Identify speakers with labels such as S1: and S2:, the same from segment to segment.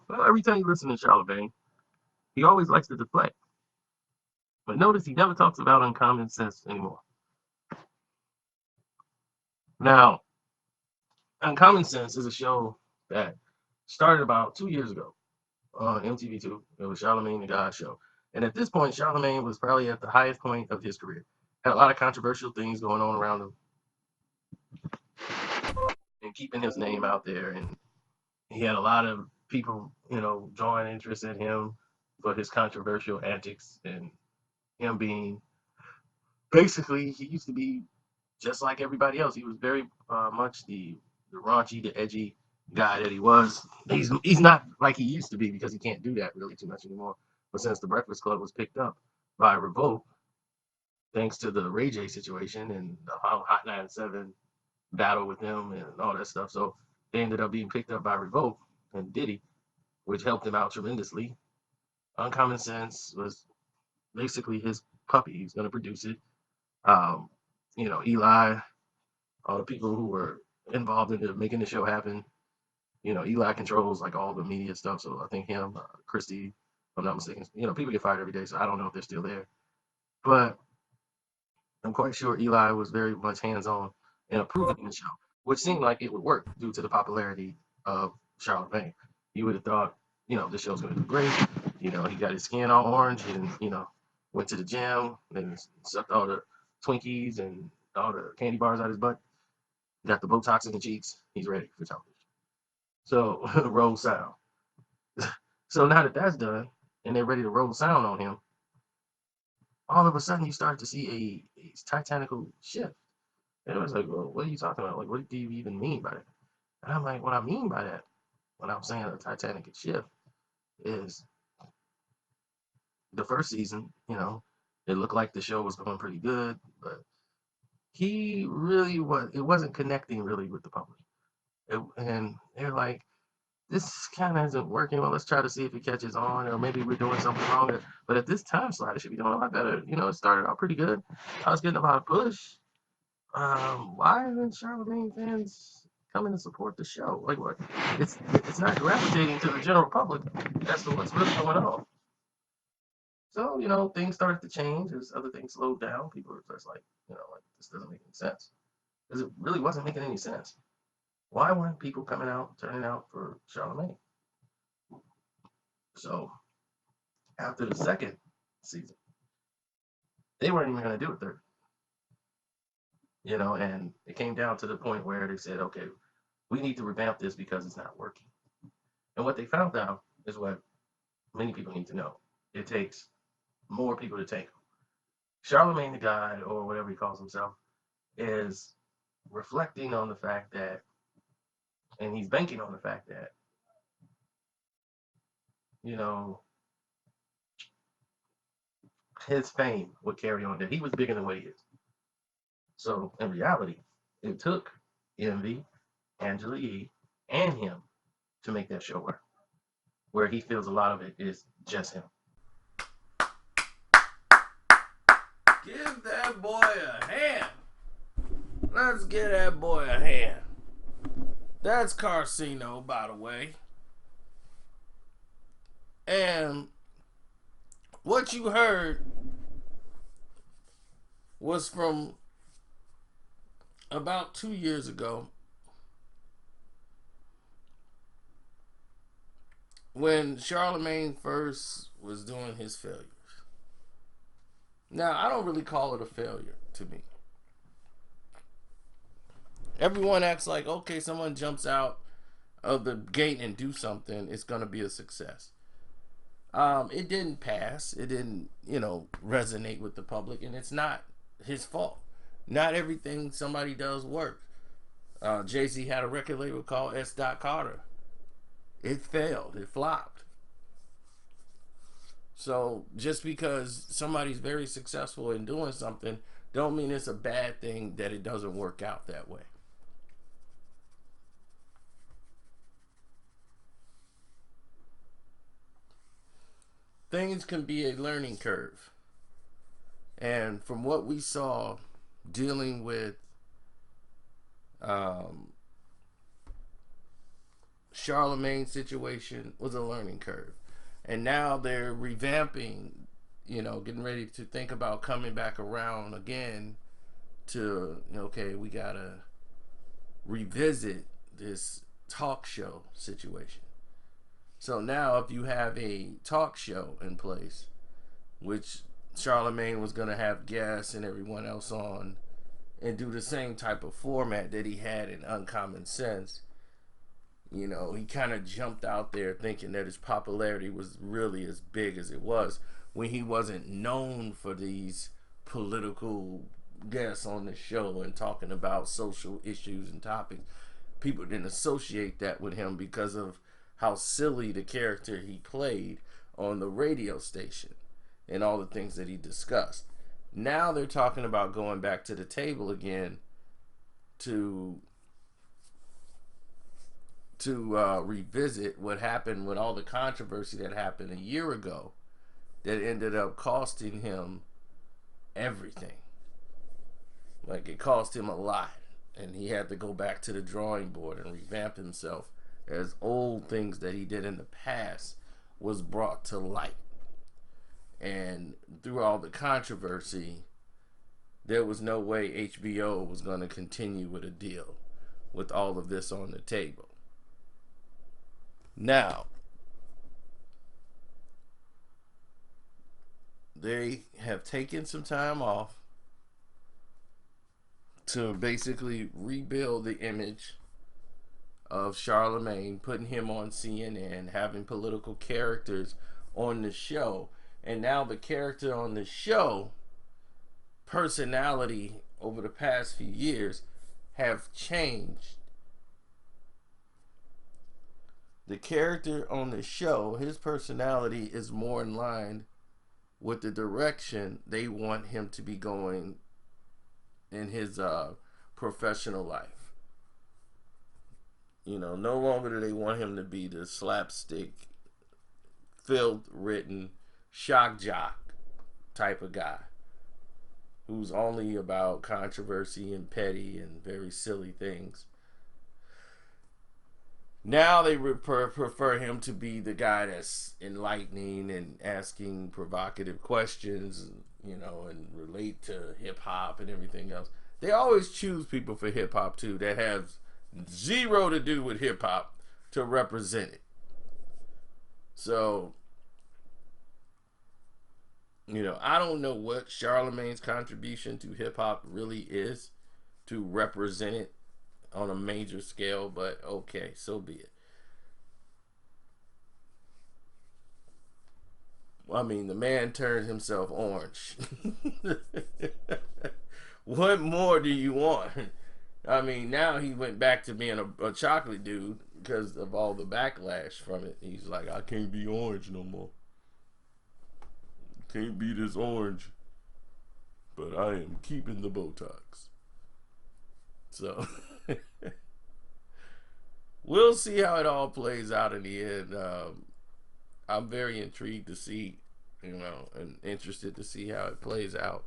S1: Well, every time you listen to Charlamagne, he always likes to deflect. But notice he never talks about uncommon sense anymore. Now, Uncommon Sense is a show that started about 2 years ago on MTV2. It was Charlamagne the God show. And at this point, Charlamagne was probably at the highest point of his career. Had a lot of controversial things going on around him and keeping his name out there. And he had a lot of people, drawing interest in him for his controversial antics and him being basically, he used to be just like everybody else. He was very much the raunchy, the edgy guy that he was. He's not like he used to be because he can't do that really too much anymore. But since the Breakfast Club was picked up by Revolt, thanks to the Ray J situation and the Hot 97 battle with him and all that stuff, so they ended up being picked up by Revolt and Diddy, which helped him out tremendously. Uncommon Sense was basically his puppy. He's going to produce it. Um, Eli, all the people who were involved in making the show happen. Eli controls like all the media stuff. So I think him, Christie, if I'm not mistaken, people get fired every day. So I don't know if they're still there. But I'm quite sure Eli was very much hands on in approving the show, which seemed like it would work due to the popularity of Charlamagne. You would have thought, this show's going to do great. He got his skin all orange and, went to the gym and sucked all the Twinkies and all the candy bars out his butt. Got the Botox in the cheeks. He's ready for television. So roll sound. So now that that's done and they're ready to roll sound on him, all of a sudden you start to see a titanical shift. And it was like, well, what are you talking about? Like, what do you even mean by that? And I'm like, what I mean by that, when I'm saying a titanic shift, is the first season, it looked like the show was going pretty good, but it wasn't connecting really with the public. And they're like, this kind of isn't working. Well, let's try to see if it catches on, or maybe we're doing something wrong. But at this time slot, it should be doing a lot better. It started out pretty good. I was getting a lot of push. Why aren't Charlamagne fans coming to support the show? Like, what? It's not gravitating to the general public as to what's really going on. So, things started to change as other things slowed down. People were just like, like this doesn't make any sense. Because it really wasn't making any sense. Why weren't people coming out, turning out for Charlamagne? So after the second season, they weren't even going to do a third, and it came down to the point where they said, okay, we need to revamp this because it's not working. And what they found out is what many people need to know. It takes more people to take them. Charlamagne the God, or whatever he calls himself, is reflecting on the fact that, and he's banking on the fact that, you know, his fame would carry on, that he was bigger than what he is. So in reality, it took Envy, Angela Yee, and him to make that show work, where he feels a lot of it is just him.
S2: Give that boy a hand. Let's give that boy a hand. That's Carcino, by the way. And what you heard was from about 2 years ago when Charlamagne first was doing his failures. Now, I don't really call it a failure to me. Everyone acts like, okay, someone jumps out of the gate and do something, it's going to be a success. It didn't pass. It didn't, resonate with the public, and it's not his fault. Not everything somebody does works. Jay-Z had a record label called S. Carter. It failed. It flopped. So just because somebody's very successful in doing something, don't mean it's a bad thing that it doesn't work out that way. Things can be a learning curve. And from what we saw dealing with Charlamagne situation was a learning curve. And now they're revamping, getting ready to think about coming back around again to, okay, we got to revisit this talk show situation. So now, if you have a talk show in place, which Charlamagne was going to have guests and everyone else on, and do the same type of format that he had in Uncommon Sense, he kind of jumped out there thinking that his popularity was really as big as it was when he wasn't known for these political guests on the show and talking about social issues and topics. People didn't associate that with him because of how silly the character he played on the radio station and all the things that he discussed. Now they're talking about going back to the table again to revisit what happened with all the controversy that happened a year ago that ended up costing him everything. Like, it cost him a lot, and he had to go back to the drawing board and revamp himself as old things that he did in the past was brought to light. And through all the controversy, there was no way HBO was going to continue with a deal with all of this on the table. Now, they have taken some time off to basically rebuild the image of Charlamagne, putting him on CNN, having political characters on the show. And now the character on the show, personality over the past few years, have changed. The character on the show, his personality is more in line with the direction they want him to be going in his professional life. No longer do they want him to be the slapstick, filth-ridden, shock jock type of guy who's only about controversy and petty and very silly things. Now they prefer him to be the guy that's enlightening and asking provocative questions, and relate to hip hop and everything else. They always choose people for hip hop too that have zero to do with hip hop to represent it. So, I don't know what Charlamagne's contribution to hip hop really is to represent it on a major scale, but okay, so be it. I mean, the man turned himself orange. What more do you want? I mean, now he went back to being a chocolate dude because of all the backlash from it. He's like, I can't be orange no more. Can't be this orange. But I am keeping the Botox. So, we'll see how it all plays out in the end. I'm very intrigued to see, and interested to see how it plays out.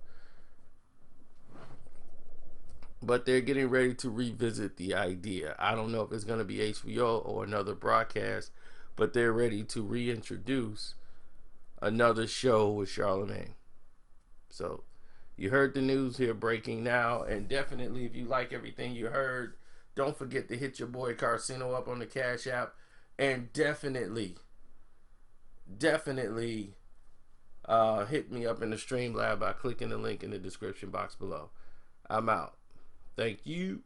S2: But they're getting ready to revisit the idea. I don't know if it's going to be HBO or another broadcast, but they're ready to reintroduce another show with Charlamagne. So, you heard the news here breaking now, and definitely if you like everything you heard, don't forget to hit your boy Carcino up on the Cash App, and definitely hit me up in the Streamlab by clicking the link in the description box below. I'm out. Thank you.